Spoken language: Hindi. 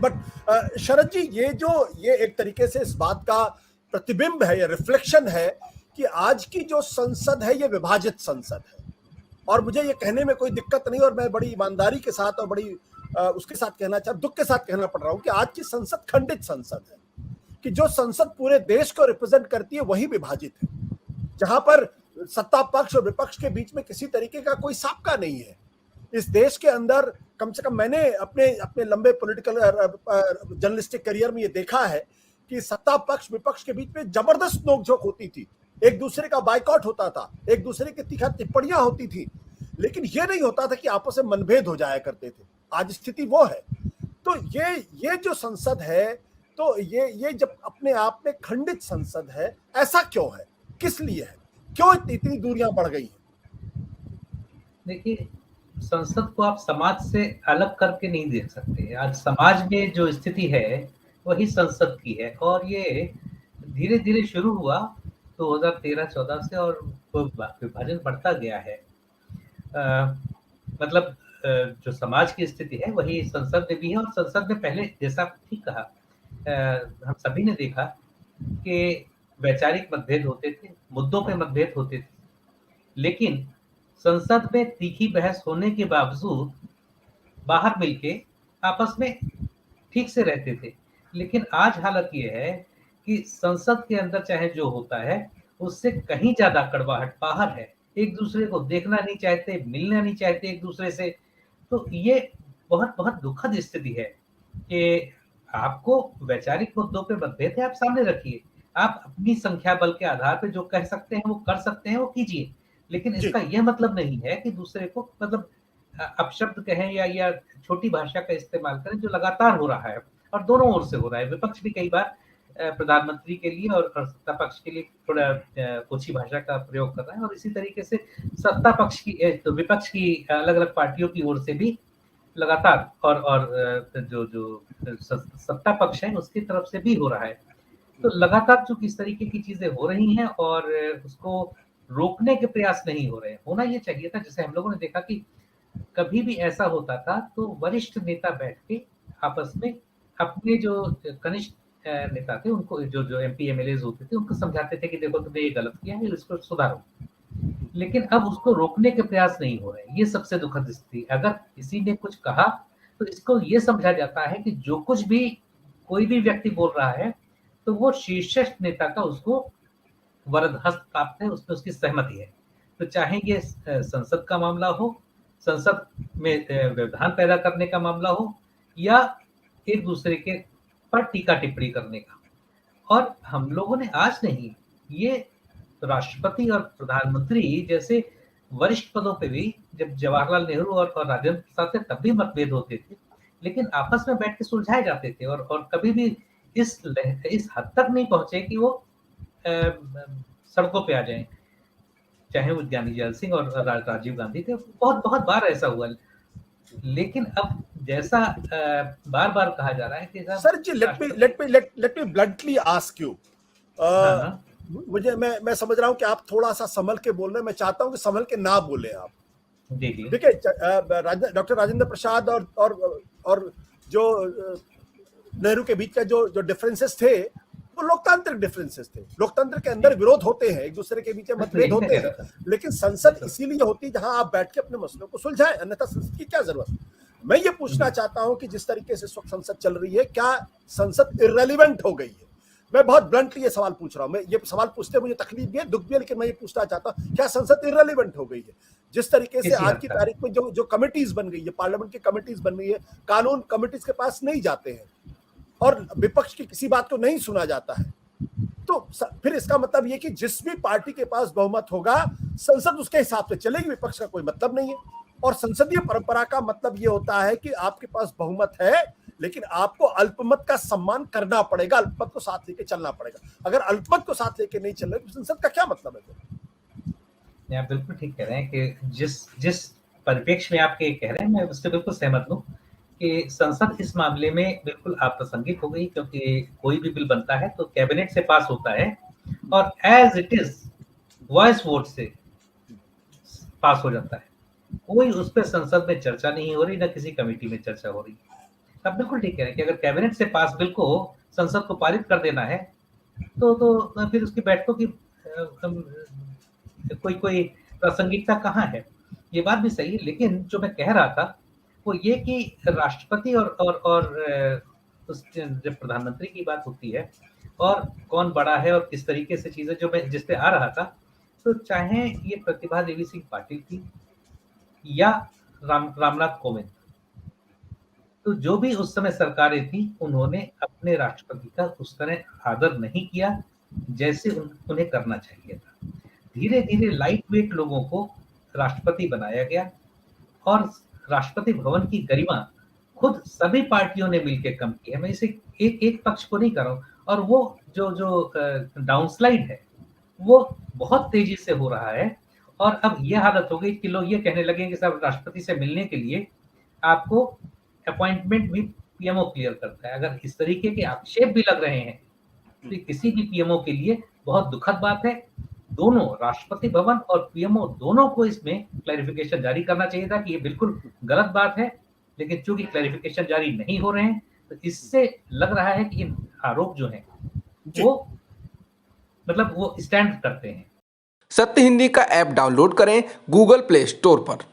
बट शरद जी, ये एक तरीके से इस बात का प्रतिबिंब है या रिफ्लेक्शन है कि आज की जो संसद है ये विभाजित संसद है। और मुझे ये कहने में कोई दिक्कत नहीं, और मैं बड़ी ईमानदारी के साथ और बड़ी उसके साथ कहना दुख के साथ कहना पड़ रहा हूं कि आज की संसद खंडित संसद है, कि जो संसद पूरे देश को रिप्रेजेंट करती है वही विभाजित है, जहां पर सत्ता पक्ष और विपक्ष के बीच में किसी तरीके का कोई साबका नहीं है। इस देश के अंदर कम से कम मैंने अपने लंबे पॉलिटिकल जर्नलिस्टिक करियर में ये देखा है कि सत्ता पक्ष विपक्ष के बीच में जबरदस्त नोकझोंक होती थी, एक दूसरे का बाइकआउट होता था, एक दूसरे की तीखा टिप्पणियां होती थी, लेकिन ये नहीं होता था कि आपस में मनभेद हो जाया करते थे। आज स्थिति वो है। तो ये जो संसद है, तो ये जब अपने आप में खंडित संसद है, ऐसा क्यों है, किस लिए है, क्यों इतनी दूरियां बढ़ गई हैं? देखिए, संसद को आप समाज से अलग करके नहीं देख सकते। आज समाज में जो स्थिति है वही संसद की है, और ये धीरे धीरे शुरू हुआ 2013-14 से, और विभाजन बढ़ता गया है। मतलब जो समाज की स्थिति है वही संसद में भी है, और संसद में पहले, जैसा ठीक कहा, हम सभी ने देखा कि वैचारिक मतभेद होते थे, मुद्दों पे मतभेद होते थे, लेकिन संसद में तीखी बहस होने के बावजूद बाहर मिलके आपस में ठीक से रहते थे। लेकिन आज हालत ये है कि संसद के अंदर चाहे जो होता है उससे कहीं ज्यादा कड़वाहट बाहर है। एक दूसरे को देखना नहीं चाहते, मिलना नहीं चाहते एक दूसरे से। तो ये बहुत बहुत दुखद स्थिति है कि आपको वैचारिक मुद्दों पे मतभेद है, आप सामने रखिए, आप अपनी संख्या बल के आधार पे जो कह सकते हैं वो कर सकते हैं, वो कीजिए, लेकिन इसका यह मतलब नहीं है कि दूसरे को मतलब अपशब्द कहें या छोटी भाषा का इस्तेमाल करें, जो लगातार हो रहा है और दोनों ओर से हो रहा है। विपक्ष भी कई बार प्रधानमंत्री के लिए और सत्ता पक्ष के लिए थोड़ा ओछी भाषा का प्रयोग कर रहा है, और इसी तरीके से सत्ता पक्ष की तो विपक्ष की अलग अलग पार्टियों की ओर से भी लगातार और जो सत्ता पक्ष है उसकी तरफ से भी हो रहा है। तो लगातार जो किस तरीके की चीजें हो रही हैं और उसको रोकने के प्रयास नहीं हो रहे हैं। होना ये चाहिए था, जैसे हम लोगों ने देखा कि कभी भी ऐसा होता था तो वरिष्ठ नेता बैठ के आपस में अपने जो कनिष्ठ नेता थे उनको, जो एमपी एमएलए होते थे, उनको समझाते थे कि देखो तुमने ये गलत किया है, इसको सुधारो। लेकिन अब उसको रोकने के प्रयास नहीं हो रहे। ये सबसे दुखद स्थिति। अगर किसी ने कुछ कहा तो इसको ये समझा जाता है कि जो कुछ भी कोई भी व्यक्ति बोल रहा है तो वो शीर्ष नेता का उसको वरदहस्त प्राप्त है, उसमें उसकी सहमति है। तो चाहे ये संसद का मामला हो, संसद में व्यवधान पैदा करने का मामला हो, या एक दूसरे के पर टीका टिप्पणी करने का। और हम लोगों ने आज नहीं, ये राष्ट्रपति और प्रधानमंत्री जैसे वरिष्ठ पदों पे भी, जब जवाहरलाल नेहरू और राजेंद्र प्रसाद थे तब भी मतभेद होते थे, लेकिन आपस में बैठ के सुलझाए जाते थे, और कभी भी इस हद तक नहीं पहुंचे कि वो सड़कों पे आ जाएं। चाहे वो ज्ञानी जैल सिंह और राजीव गांधी थे, बहुत बहुत बार ऐसा हुआ। लेकिन अब जैसा बार बार कहा जा रहा है कि sir ji, let me bluntly ask you, मुझे मैं समझ रहा हूं कि आप थोड़ा सा संभल के बोल रहे हैं, मैं चाहता हूं कि संभल के ना बोले आप। देखिए, डॉक्टर राजेंद्र प्रसाद और जो नेहरू के बीच का जो डिफरेंसेस थे वो लोकतांत्रिक डिफरेंसेस थे। लोकतंत्र के अंदर विरोध होते हैं, एक दूसरे के बीच मतभेद होते हैं, लेकिन संसद इसीलिए होती है जहां आप बैठ के अपने मसलों को सुलझाएं, अन्यथा संसद की क्या जरूरत। मैं ये पूछना चाहता हूं कि जिस तरीके से संसद चल रही है, क्या संसद इररेलेवेंट हो गई है? मैं बहुत ब्लंटली ये सवाल पूछ रहा हूं। मैं ये सवाल पूछते मुझे तकलीफ भी है, दुख भी है, लेकिन मैं ये पूछना चाहता हूं, क्या संसद इररेलेवेंट हो गई है? जिस तरीके से आज की तारीख में जो कमिटीज बन गई है, पार्लियामेंट की कमिटीज बन गई है, कानून कमिटीज के पास नहीं जाते हैं और विपक्ष की किसी बात को नहीं सुना जाता है, तो फिर इसका मतलब ये कि जिस भी पार्टी के पास बहुमत होगा संसद उसके हिसाब से चलेगी, विपक्ष का कोई मतलब नहीं है। और संसदीय परंपरा का मतलब ये होता है कि आपके पास बहुमत है, लेकिन आपको अल्पमत का सम्मान करना पड़ेगा, अल्पमत को साथ लेके चलना पड़ेगा। अगर अल्पमत को साथ लेके नहीं चल रहे तो संसद का क्या मतलब है? आप बिल्कुल ठीक कह रहे हैं कि जिस परिप्रेक्ष्य में आप कह रहे हैं, मैं उससे बिल्कुल सहमत हूँ कि संसद इस मामले में बिल्कुल अप्रासंगिक हो गई, क्योंकि कोई भी बिल बनता है तो कैबिनेट से पास होता है और as it is voice vote से पास हो जाता है। कोई उस पर संसद में चर्चा नहीं हो रही, ना किसी कमेटी में चर्चा हो रही। आप बिल्कुल ठीक कह रहे हैं कि अगर कैबिनेट से पास बिल को संसद को पारित कर देना है, तो फिर उसकी बैठकों की कोई कोई प्रासंगिकता कहाँ है? ये बात भी सही है, लेकिन जो मैं कह रहा था, वो ये कि राष्ट्रपति और उस जब प्रधानमंत्री की बात होती है और कौन बड़ा है और किस तरीके से चीज़ें जो मैं जिस पे आ रहा था, तो चाहे ये प्रतिभा देवी सिंह पाटिल थी या रामनाथ कोविंद, तो जो भी उस समय सरकारें थी, उन्होंने अपने राष्ट्रपति का उस तरह आदर नहीं किया, जैसे उन्हें करना चाहिए था। धीरे-धीरे लाइट वेट लोगों को राष्ट्रपति बनाया गया और राष्ट्रपति भवन की गरिमा खुद सभी पार्टियों ने मिलके कम की है। मैं इसे एक पक्ष को नहीं कर रहा हूँ और वो जो डाउनस्लाइड है, वो बहुत तेज़ी से हो रहा है और अब ये हालत हो गई कि लोग ये कहने लगे कि साहब राष्ट्रपति से मिलने के लिए आपको अपॉइंटमेंट भी पीएमओ क्लियर करता है। अगर इस तरीके के आक्षेप भी लग रहे हैं, तो किसी भी पीएमओ के लिए बहुत दुखद बात है। दोनों राष्ट्रपति भवन और पीएमओ दोनों को इसमें क्लैरिफिकेशन जारी करना चाहिए था कि ये बिल्कुल गलत बात है, लेकिन चूंकि क्लैरिफिकेशन जारी नहीं हो रहे हैं, तो इससे लग रहा है कि इन आरोप जो हैं, वो मतलब वो स्टैंड करते हैं। सत्य हिंदी का ऐप डाउनलोड करें गूगल प्ले स्टोर पर।